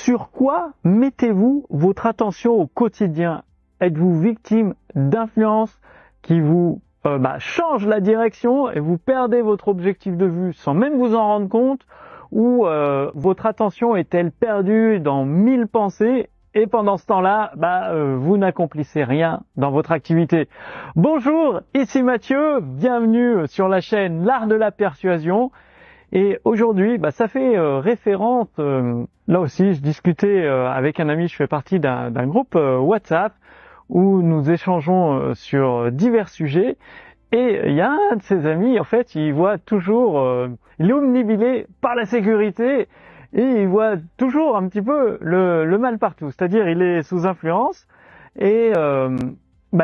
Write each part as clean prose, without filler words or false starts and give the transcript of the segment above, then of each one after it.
Sur quoi mettez-vous votre attention au quotidien? Êtes-vous victime d'influences qui vous changent la direction et vous perdez votre objectif de vue sans même vous en rendre compte? Ou votre attention est-elle perdue dans 1000 pensées et pendant ce temps-là, vous n'accomplissez rien dans votre activité? Bonjour, ici Mathieu, bienvenue sur la chaîne L'Art de la Persuasion. Et aujourd'hui, ça fait référence, là aussi je discutais avec un ami, je fais partie d'un groupe WhatsApp où nous échangeons sur divers sujets. Et il y a un de ses amis, en fait, il voit toujours, il est omnibilé par la sécurité et il voit toujours un petit peu le mal partout. C'est-à-dire, il est sous influence et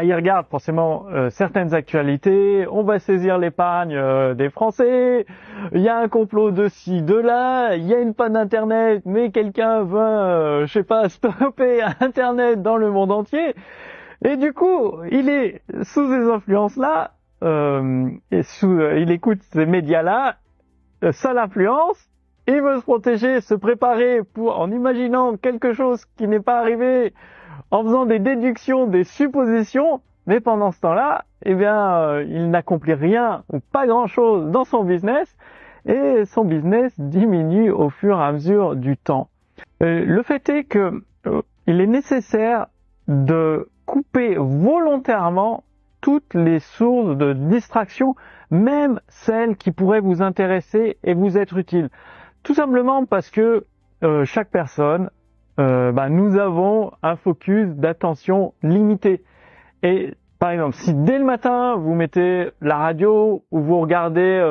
il regarde forcément certaines actualités. On va saisir l'épargne des Français. Il y a un complot de ci, de là. Il y a une panne d'internet, mais quelqu'un veut, stopper Internet dans le monde entier. Et du coup, il est sous ces influences-là. Il écoute ces médias-là, ça l'influence, il veut se protéger, se préparer en imaginant quelque chose qui n'est pas arrivé, en faisant des déductions, des suppositions, mais pendant ce temps-là, il n'accomplit rien ou pas grand-chose dans son business, et son business diminue au fur et à mesure du temps. Le fait est que il est nécessaire de couper volontairement toutes les sources de distraction, même celles qui pourraient vous intéresser et vous être utiles. Tout simplement parce que chaque personne, nous avons un focus d'attention limité. Et par exemple, si dès le matin vous mettez la radio ou vous regardez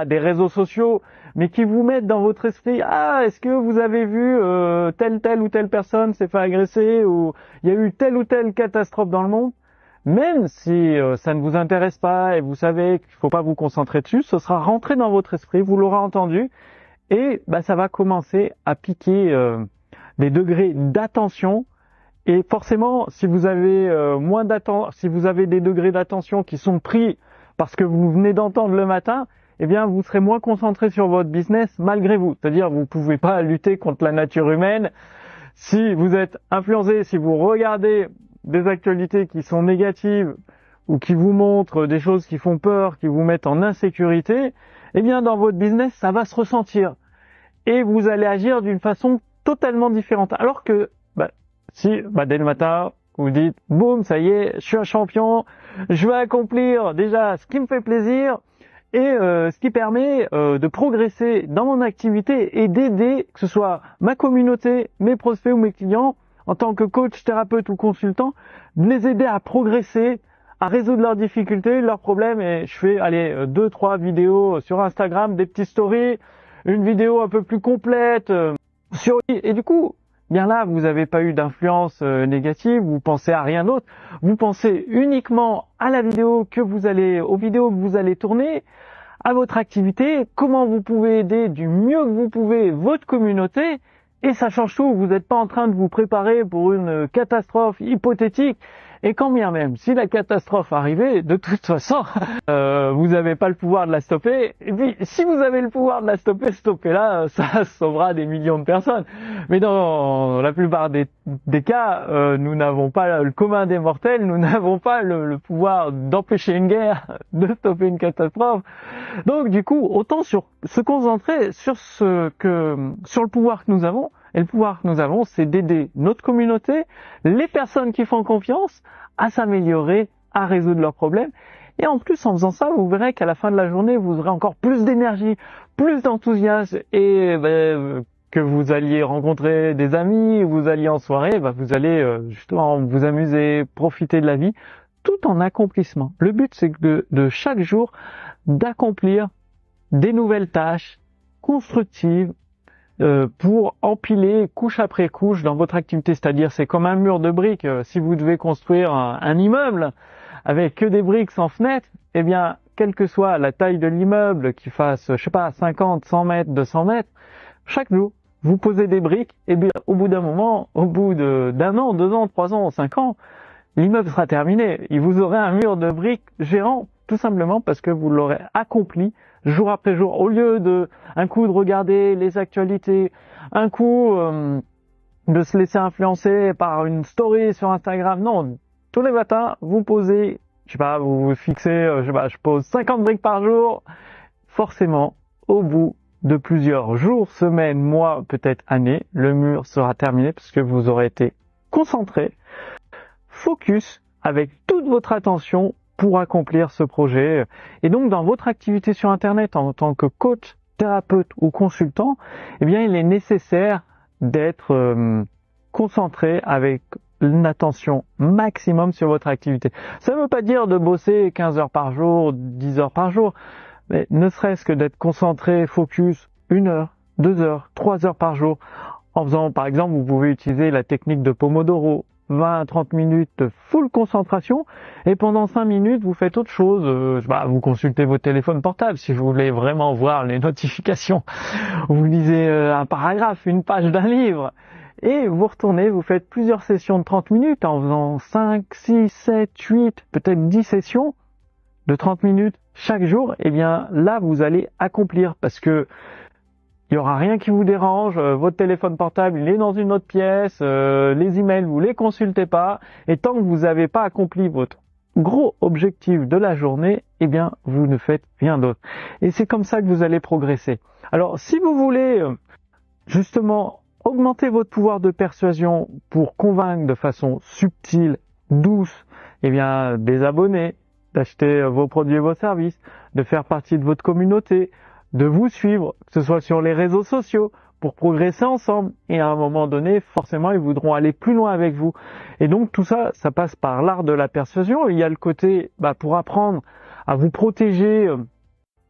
des réseaux sociaux, mais qui vous mettent dans votre esprit, est-ce que vous avez vu telle ou telle personne s'est fait agresser ou il y a eu telle ou telle catastrophe dans le monde? Même si ça ne vous intéresse pas et vous savez qu'il ne faut pas vous concentrer dessus, ce sera rentré dans votre esprit, vous l'aurez entendu, et ça va commencer à piquer des degrés d'attention. Et forcément, si vous avez si vous avez des degrés d'attention qui sont pris parce que vous venez d'entendre le matin, vous serez moins concentré sur votre business malgré vous. C'est-à-dire, vous ne pouvez pas lutter contre la nature humaine. Si vous êtes influencé, si vous regardez des actualités qui sont négatives ou qui vous montrent des choses qui font peur, qui vous mettent en insécurité, dans votre business, ça va se ressentir. Et vous allez agir d'une façon totalement différente. Alors que, dès le matin, vous dites, boum, ça y est, je suis un champion, je vais accomplir déjà ce qui me fait plaisir et ce qui permet de progresser dans mon activité et d'aider, que ce soit ma communauté, mes prospects ou mes clients, en tant que coach, thérapeute ou consultant, de les aider à progresser, à résoudre leurs difficultés, leurs problèmes. Et je fais 2-3 vidéos sur Instagram, des petites stories, une vidéo un peu plus complète et du coup, là, vous n'avez pas eu d'influence négative, vous pensez à rien d'autre, vous pensez uniquement à la vidéo aux vidéos que vous allez tourner, à votre activité, comment vous pouvez aider du mieux que vous pouvez votre communauté. Et ça change tout, vous n'êtes pas en train de vous préparer pour une catastrophe hypothétique. Et quand bien même, si la catastrophe arrivait, de toute façon, vous n'avez pas le pouvoir de la stopper. Et puis, si vous avez le pouvoir de la stopper, stoppez-la, ça sauvera des millions de personnes. Mais dans la plupart des cas, nous n'avons pas le commun des mortels, nous n'avons pas le pouvoir d'empêcher une guerre, de stopper une catastrophe. Donc du coup, autant se concentrer sur le pouvoir que nous avons. Et le pouvoir que nous avons, c'est d'aider notre communauté, les personnes qui font confiance, à s'améliorer, à résoudre leurs problèmes. Et en plus, en faisant ça, vous verrez qu'à la fin de la journée, vous aurez encore plus d'énergie, plus d'enthousiasme et que vous alliez rencontrer des amis, vous alliez en soirée, vous allez justement vous amuser, profiter de la vie, tout en accomplissement. Le but, c'est de chaque jour d'accomplir des nouvelles tâches constructives pour empiler couche après couche dans votre activité. C'est-à-dire, c'est comme un mur de briques. Si vous devez construire un immeuble avec que des briques sans fenêtre, quelle que soit la taille de l'immeuble, qu'il fasse, 50, 100 mètres, 200 mètres, chaque jour, vous posez des briques, et bien, au bout d'un moment, au bout d'un an, 2 ans, 3 ans, 5 ans, l'immeuble sera terminé. Et vous aurez un mur de briques géant, tout simplement parce que vous l'aurez accompli jour après jour. Au lieu de, un coup de regarder les actualités, un coup de se laisser influencer par une story sur Instagram. Non, tous les matins, vous posez, je sais pas, vous vous fixez, je pose 50 briques par jour. Forcément, au bout de plusieurs jours, semaines, mois, peut-être années, le mur sera terminé parce que vous aurez été concentré, focus, avec toute votre attention pour accomplir ce projet. Et donc, dans votre activité sur Internet, en tant que coach, thérapeute ou consultant, eh bien, il est nécessaire d'être concentré avec une attention maximum sur votre activité. Ça ne veut pas dire de bosser 15 heures par jour, 10 heures par jour, mais ne serait-ce que d'être concentré, focus, 1 heure, 2 heures, 3 heures par jour. En faisant, par exemple, vous pouvez utiliser la technique de Pomodoro, 20 à 30 minutes de full concentration, et pendant 5 minutes, vous faites autre chose. Vous consultez votre téléphone portable si vous voulez vraiment voir les notifications. Vous lisez un paragraphe, une page d'un livre, et vous retournez, vous faites plusieurs sessions de 30 minutes en faisant 5, 6, 7, 8, peut-être 10 sessions de 30 minutes chaque jour. Et bien là, vous allez accomplir parce que il n'y aura rien qui vous dérange, votre téléphone portable il est dans une autre pièce, les emails vous les consultez pas, et tant que vous n'avez pas accompli votre gros objectif de la journée, eh bien vous ne faites rien d'autre. Et c'est comme ça que vous allez progresser. Alors si vous voulez justement augmenter votre pouvoir de persuasion pour convaincre de façon subtile, douce, eh bien des abonnés, d'acheter vos produits et vos services, de faire partie de votre communauté, de vous suivre, que ce soit sur les réseaux sociaux, pour progresser ensemble. Et à un moment donné, forcément, ils voudront aller plus loin avec vous. Et donc, tout ça, ça passe par l'art de la persuasion. Il y a le côté, pour apprendre à vous protéger,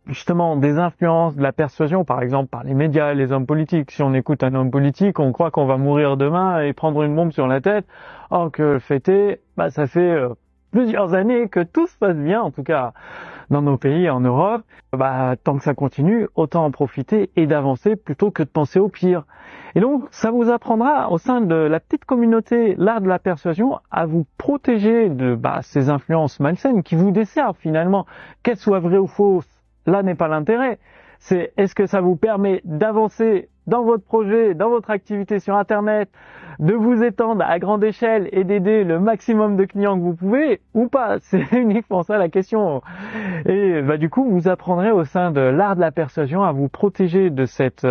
justement, des influences, de la persuasion, par exemple, par les médias, les hommes politiques. Si on écoute un homme politique, on croit qu'on va mourir demain et prendre une bombe sur la tête. Or que le fait est, ça fait plusieurs années que tout se passe bien, en tout cas dans nos pays, en Europe. Tant que ça continue, autant en profiter et d'avancer plutôt que de penser au pire. Et donc, ça vous apprendra au sein de la petite communauté, l'art de la persuasion, à vous protéger de ces influences malsaines qui vous desservent finalement. Qu'elles soient vraies ou fausses, là n'est pas l'intérêt. C'est est-ce que ça vous permet d'avancer dans votre projet, dans votre activité sur Internet, de vous étendre à grande échelle et d'aider le maximum de clients que vous pouvez ou pas. C'est uniquement ça la question. Et du coup, vous apprendrez au sein de l'art de la persuasion à vous protéger de cette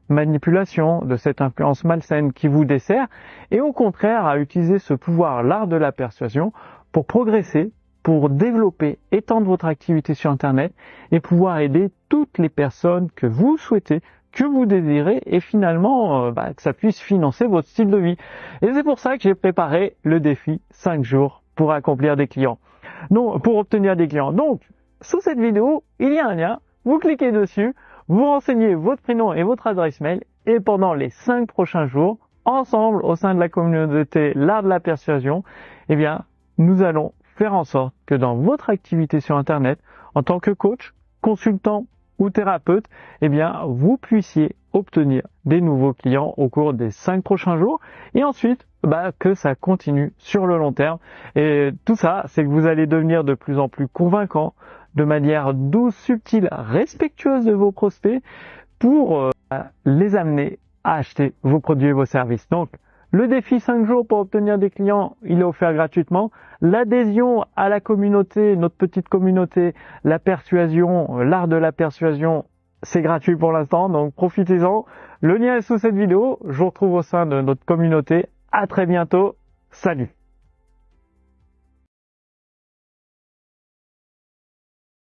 manipulation, de cette influence malsaine qui vous dessert, et au contraire à utiliser ce pouvoir, l'art de la persuasion, pour progresser, pour développer, étendre votre activité sur Internet et pouvoir aider toutes les personnes que vous souhaitez, que vous désirez, et finalement que ça puisse financer votre style de vie. Et c'est pour ça que j'ai préparé le défi 5 jours pour accomplir des clients. Non, pour obtenir des clients. Donc, sous cette vidéo, il y a un lien, vous cliquez dessus, vous renseignez votre prénom et votre adresse mail, et pendant les 5 prochains jours, ensemble, au sein de la communauté l'art de la persuasion, nous allons faire en sorte que dans votre activité sur Internet, en tant que coach, consultant ou thérapeute, vous puissiez obtenir des nouveaux clients au cours des 5 prochains jours, et ensuite, que ça continue sur le long terme. Et tout ça, c'est que vous allez devenir de plus en plus convaincant, de manière douce, subtile, respectueuse de vos prospects, pour les amener à acheter vos produits et vos services. Donc, le défi 5 jours pour obtenir des clients, il est offert gratuitement. L'adhésion à la communauté, notre petite communauté, la persuasion, l'art de la persuasion, c'est gratuit pour l'instant, donc profitez-en. Le lien est sous cette vidéo. Je vous retrouve au sein de notre communauté. À très bientôt. Salut!